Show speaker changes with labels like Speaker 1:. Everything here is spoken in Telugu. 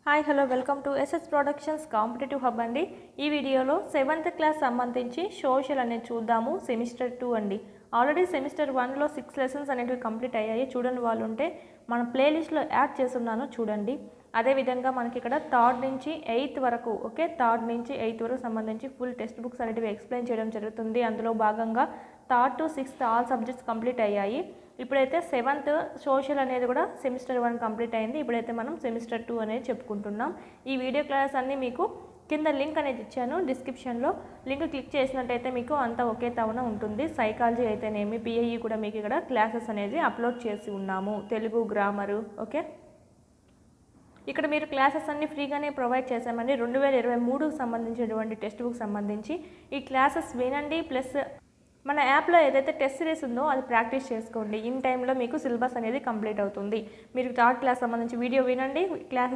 Speaker 1: Hi hello welcome to SS productions competitive hub అండి. ఈ వీడియోలో 7th క్లాస్ సంబంధించి సోషల్ అనేది చూద్దాము. సెమిస్టర్ 2 అండి. ఆల్రెడీ సెమిస్టర్ 1లో 6 లెసన్స్ అనేవి కంప్లీట్ అయ్యాయి. చూడండి వాళ్ళు ఉంటే మన ప్లేలిస్ట్లో యాడ్ చేస్తున్నాను చూడండి. అదేవిధంగా మనకి ఇక్కడ 3rd నుంచి 8th వరకు ఓకే 3rd నుంచి 8th వరకు సంబంధించి ఫుల్ టెక్స్ట్ బుక్స్ అనేవి ఎక్స్ప్లెయిన్ చేయడం జరుగుతుంది. అందులో భాగంగా 3rd to 6th all subjects complete అయ్యాయి. ఇప్పుడైతే 7th సోషల్ అనేది కూడా సెమిస్టర్ 1 కంప్లీట్ అయింది. ఇప్పుడైతే మనం సెమిస్టర్ 2 అనేది చెప్పుకుంటున్నాం. ఈ వీడియో క్లాస్ అన్నీ మీకు కింద లింక్ అనేది ఇచ్చాను డిస్క్రిప్షన్లో. లింక్ క్లిక్ చేసినట్టయితే మీకు అంతా ఒకే తవన ఉంటుంది. సైకాలజీ అయితేనేమి పిఐఈ కూడా మీకు ఇక్కడ క్లాసెస్ అనేది అప్లోడ్ చేసి ఉన్నాము. Telugu grammar okay. ఇక్కడ మీరు క్లాసెస్ అన్ని ఫ్రీగానే ప్రొవైడ్ చేశామండి. 2023కు సంబంధించినటువంటి టెక్స్ట్ బుక్ సంబంధించి ఈ క్లాసెస్ వినండి. ప్లస్ మన యాప్లో ఏదైతే టెస్ట్ సిరీస్ ఉందో అది ప్రాక్టీస్ చేసుకోండి. ఇన్ టైంలో మీకు సిలబస్ అనేది కంప్లీట్ అవుతుంది. మీరు 3rd క్లాస్ సంబంధించి వీడియో వినండి, క్లాసెస్